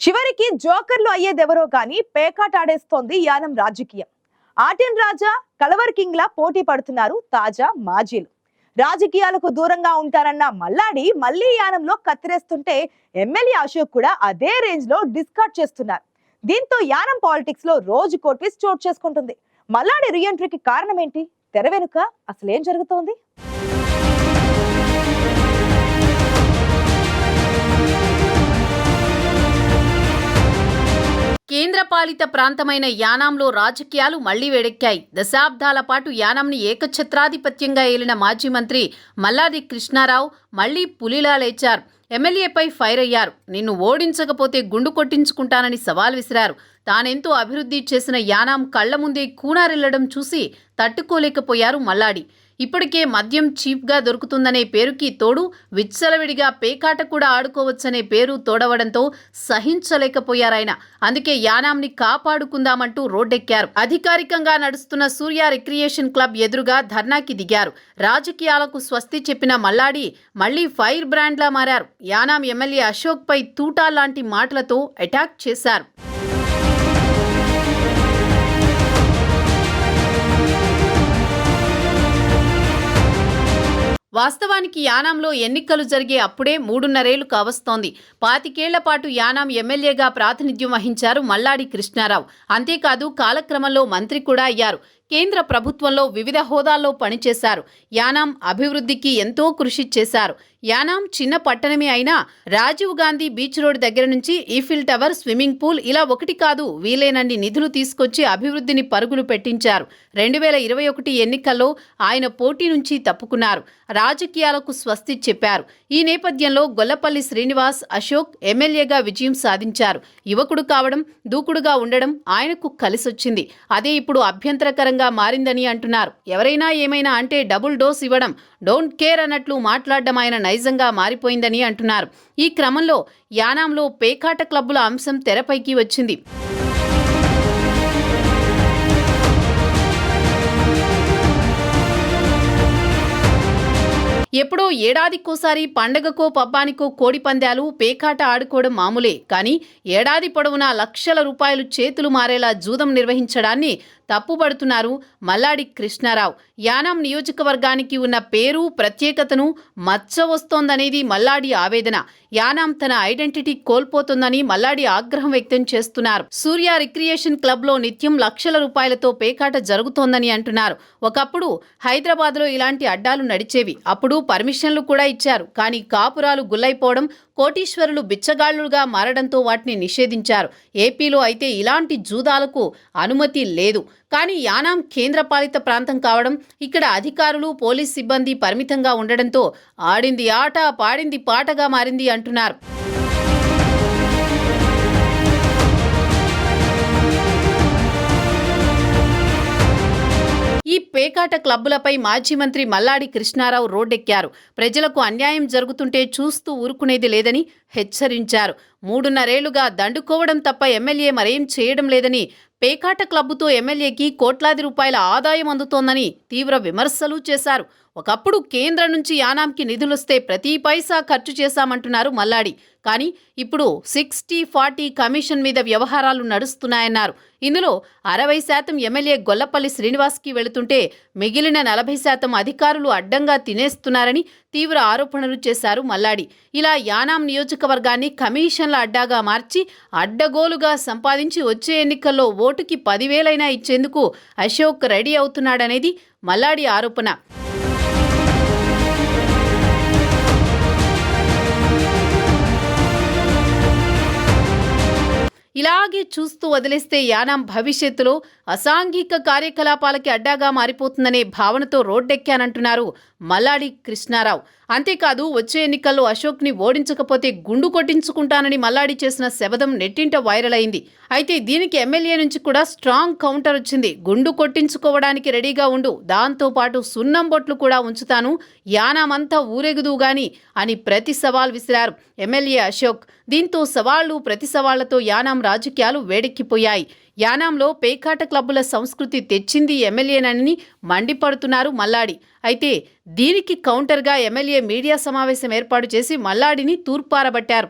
చివరికి జోకర్లు అయ్యేదెవరో కానీ పేకాట ఆడేస్తోంది యానం రాజకీయం. ఆర్టిన్ రాజా, కలవర్ కింగ్ లా పోటీ పడుతున్నారు తాజా మాజీలు. రాజకీయాలకు దూరంగా ఉంటారన్న మల్లాడి మళ్లీ యానంలో కత్తిరేస్తుంటే ఎమ్మెల్యే అశోక్ కూడా అదే రేంజ్ లో డిస్కార్డ్ చేస్తున్నారు. దీంతో యానం పాలిటిక్స్ లో రోజుకో ట్విస్ట్ చోటు చేసుకుంటుంది. మల్లాడి రీఎంట్రీకి కారణం ఏంటి? తెర వెనుక అసలేం జరుగుతోంది? కేంద్రపాలిత ప్రాంతమైన యానాంలో రాజకీయాలు మళ్లీ వేడెక్కాయి. దశాబ్దాల పాటు యానాంని ఏకఛత్రాధిపత్యంగా ఏలిన మాజీ మంత్రి మల్లాది కృష్ణారావు మళ్లీ పులిలా లేచారు. ఎమ్మెల్యేపై ఫైర్ అయ్యారు. నిన్ను ఓడించకపోతే గుండు కొట్టించుకుంటానని సవాల్ విసిరారు. తానెంతో అభివృద్ధి చేసిన యానాం కళ్ల ముందే కూనారిల్లడం చూసి తట్టుకోలేకపోయారు మల్లాడి. ఇప్పటికే మద్యం చీప్గా దొరుకుతుందనే పేరుకి తోడు విచ్చలవిడిగా పేకాట కూడా ఆడుకోవచ్చనే పేరు తోడవడంతో సహించలేకపోయారాయన. అందుకే యానాంని కాపాడుకుందామంటూ రోడ్డెక్కారు. అధికారికంగా నడుస్తున్న సూర్య రిక్రియేషన్ క్లబ్ ఎదురుగా ధర్నాకి దిగారు. రాజకీయాలకు స్వస్తి చెప్పిన మల్లాడి మళ్లీ ఫైర్ బ్రాండ్లా మారారు. యానాం ఎమ్మెల్యే అశోక్ పై తూటా లాంటి మాటలతో అటాక్ చేశారు. వాస్తవానికి యానాంలో ఎన్నికలు జరిగే అప్పుడే 3.5 ఏళ్లు కావస్తోంది. 25 ఏళ్ల పాటు యానాం ఎమ్మెల్యేగా ప్రాతినిధ్యం వహించారు మల్లాడి కృష్ణారావు. అంతేకాదు కాలక్రమంలో మంత్రి కూడా అయ్యారు. కేంద్ర ప్రభుత్వంలో వివిధ హోదాల్లో పనిచేశారు. యానాం అభివృద్ధికి ఎంతో కృషి చేశారు. యానాం చిన్న పట్టణమే అయినా రాజీవ్ గాంధీ బీచ్ రోడ్ దగ్గర నుంచి ఈఫిల్ టవర్, స్విమ్మింగ్ పూల్ ఇలా ఒకటి కాదు వీలైనన్ని నిధులు తీసుకొచ్చి అభివృద్ధిని పరుగులు పెట్టించారు. 2021 ఎన్నికల్లో ఆయన పోటీ నుంచి తప్పుకున్నారు. రాజకీయాలకు స్వస్తి చెప్పారు. ఈ నేపథ్యంలో గొల్లపల్లి శ్రీనివాస్ అశోక్ ఎమ్మెల్యేగా విజయం సాధించారు. యువకుడు కావడం, దూకుడుగా ఉండడం ఆయనకు కలిసొచ్చింది. అదే ఇప్పుడు అభ్యంతరకరంగా మారిందని అంటున్నారు. ఎవరైనా ఏమైనా అంటే డబుల్ డోస్ ఇవ్వడం, డోంట్ కేర్ అన్నట్లు మాట్లాడడం ఆయన నైజంగా మారిపోయిందని అంటున్నారు. ఈ క్రమంలో యానాంలో పేకాట క్లబ్బుల అంశం తెరపైకి వచ్చింది. ఎప్పుడో ఏడాదికోసారి పండగకో పబ్బానికో కోడి పందాలు, పేకాట ఆడుకోవడం మామూలే. కానీ ఏడాది పొడవునా లక్షల రూపాయలు చేతులు మారేలా జూదం నిర్వహించడాన్ని తప్పుపడుతున్నారు మల్లాడి కృష్ణారావు. యానాం నియోజకవర్గానికి ఉన్న పేరు, ప్రత్యేకతను మచ్చ వస్తోందనేది మల్లాడి ఆవేదన. యానాం తన ఐడెంటిటీ కోల్పోతుందని మల్లాడి ఆగ్రహం వ్యక్తం చేస్తున్నారు. సూర్య రిక్రియేషన్ క్లబ్లో నిత్యం లక్షల రూపాయలతో పేకాట జరుగుతోందని అంటున్నారు. ఒకప్పుడు హైదరాబాద్లో ఇలాంటి అడ్డాలు నడిచేవి. అప్పుడు పర్మిషన్లు కూడా ఇచ్చారు. కానీ కాపురాలు గుల్లైపోవడం, కోటీశ్వరులు బిచ్చగాళ్లుగా మారడంతో వాటిని నిషేధించారు. ఏపీలో అయితే ఇలాంటి జూదాలకు అనుమతి లేదు. కానీ యానాం కేంద్రపాలిత ప్రాంతం కావడం, ఇక్కడ అధికారులు, పోలీస్ సిబ్బంది పరిమితంగా ఉండడంతో ఆడింది ఆట, పాడింది పాటగా మారింది అంటున్నారు. ఈ పేకాట క్లబ్బులపై మాజీ మంత్రి మల్లాడి కృష్ణారావు రోడ్డెక్కారు. ప్రజలకు అన్యాయం జరుగుతుంటే చూస్తూ ఊరుకునేది లేదని హెచ్చరించారు. 3.5 ఏళ్లుగా దండుకోవడం తప్ప ఎమ్మెల్యే మరేం చేయడం లేదని, పేకాట క్లబ్బుతో ఎమ్మెల్యేకి కోట్లాది రూపాయల ఆదాయం అందుతోందని తీవ్ర విమర్శలు చేశారు. ఒకప్పుడు కేంద్రం నుంచి యానాంకి నిధులొస్తే ప్రతి పైసా ఖర్చు చేశామంటున్నారు మల్లాడి. కానీ ఇప్పుడు 60-40 కమిషన్ మీద వ్యవహారాలు నడుస్తున్నాయన్నారు. ఇందులో 60% ఎమ్మెల్యే గొల్లపల్లి శ్రీనివాస్కి వెళుతుంటే మిగిలిన 40% అధికారులు అడ్డంగా తినేస్తున్నారని తీవ్ర ఆరోపణలు చేశారు మల్లాడి. ఇలా యానాం నియోజకవర్గాన్ని కమిషన్ల అడ్డాగా మార్చి అడ్డగోలుగా సంపాదించి వచ్చే ఎన్నికల్లో ఓటుకి 10,000 ఇచ్చేందుకు అశోక్ రెడీ అవుతున్నాడనేది మల్లాడి ఆరోపణ. ఇలాగే చూస్తూ వదిలేస్తే యానాం భవిష్యత్తులో అసాంఘిక కార్యకలాపాలకి అడ్డాగా మారిపోతుందనే భావనతో రోడ్డెక్కానంటున్నారు మల్లాడి కృష్ణారావు. అంతేకాదు వచ్చే ఎన్నికల్లో అశోక్ని ఓడించకపోతే గుండు కొట్టించుకుంటానని మల్లాడి చేసిన శబదం నెట్టింట వైరల్ అయింది. అయితే దీనికి ఎమ్మెల్యే నుంచి కూడా స్ట్రాంగ్ కౌంటర్ వచ్చింది. గుండు కొట్టించుకోవడానికి రెడీగా ఉండు, దాంతో పాటు సున్నం బొట్లు కూడా ఉంచుతాను, యానామంతా ఊరెగుదు గాని అని ప్రతి సవాల్ విసిరారు ఎమ్మెల్యే అశోక్. దీంతో సవాళ్లు ప్రతి సవాళ్లతో యానాం రాజకీయాలు వేడెక్కిపోయాయి. యానాంలో పేకాట క్లబ్బుల సంస్కృతి తెచ్చింది ఎమ్మెల్యేనని మండిపడుతున్నారు మల్లాడి. అయితే దీనికి కౌంటర్గా ఎమ్మెల్యే మీడియా సమావేశం ఏర్పాటు చేసి మల్లాడిని తూర్పారబట్టారు.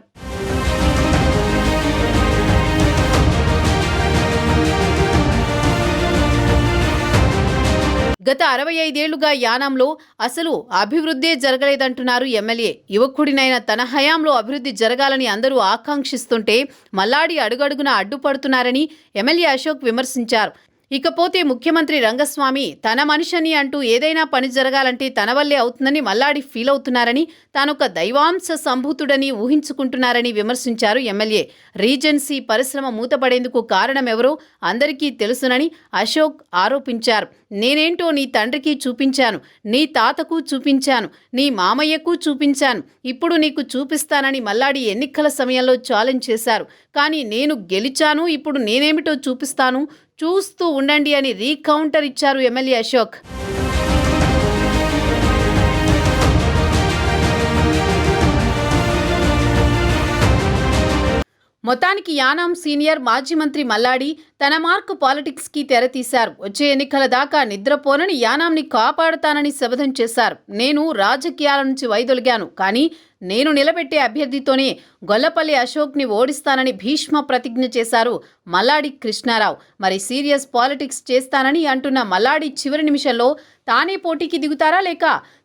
గత 65 ఏళ్లుగా యానాంలో అసలు అభివృద్ధే జరగలేదంటున్నారు ఎమ్మెల్యే. యువకుడినైన తన హయాంలో అభివృద్ధి జరగాలని అందరూ ఆకాంక్షిస్తుంటే మల్లాడి అడుగడుగున అడ్డుపడుతున్నారని ఎమ్మెల్యే అశోక్ విమర్శించారు. ఇకపోతే ముఖ్యమంత్రి రంగస్వామి తన మనిషిని అంటూ ఏదైనా పని జరగాలంటే తన వల్లే అవుతుందని మల్లాడి ఫీల్ అవుతున్నారని, తానొక దైవాంశ సంభూతుడని ఊహించుకుంటున్నారని విమర్శించారు ఎమ్మెల్యే. రీజెన్సీ పరిశ్రమ మూతపడేందుకు కారణమెవరో అందరికీ తెలుసునని అశోక్ ఆరోపించారు. నేనేంటో నీ తండ్రికి చూపించాను, నీ తాతకు చూపించాను, నీ మామయ్యకు చూపించాను, ఇప్పుడు నీకు చూపిస్తానని మల్లాడి ఎన్నికల సమయంలో ఛాలెంజ్ చేశారు. కానీ నేను గెలిచాను, ఇప్పుడు నేనేమిటో చూపిస్తాను, చూస్తూ ఉండండి అని రీకౌంటర్ ఇచ్చారు ఎమ్మెల్యే అశోక్. మొత్తానికి యానాం సీనియర్ మాజీ మంత్రి మల్లాడి తన మార్క్ పాలిటిక్స్కి తెరతీశారు. వచ్చే ఎన్నికల దాకా నిద్రపోనని, యానాంని కాపాడుతానని శపథం చేశారు. నేను రాజకీయాల నుంచి వైదొలిగాను, కానీ నేను నిలబెట్టే అభ్యర్థితోనే గొల్లపల్లి అశోక్ని ఓడిస్తానని భీష్మ ప్రతిజ్ఞ చేశారు మల్లాడి కృష్ణారావు. మరి సీరియస్ పాలిటిక్స్ చేస్తానని అంటున్న మల్లాడి చివరి నిమిషంలో తానే పోటీకి దిగుతారా, లేక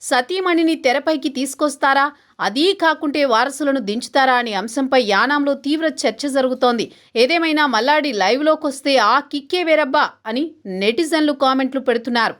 సతీమణిని తెరపైకి తీసుకొస్తారా, అదీ కాకుంటే వారసులను దించుతారా అనే అంశంపై యానాంలో తీవ్ర చర్చ జరుగుతోంది. ఏదేమైనా మల్లాడి లైవ్లోకి వస్తే ఆ కిక్కే వేరబ్బా అని నెటిజన్లు కామెంట్లు పెడుతున్నారు.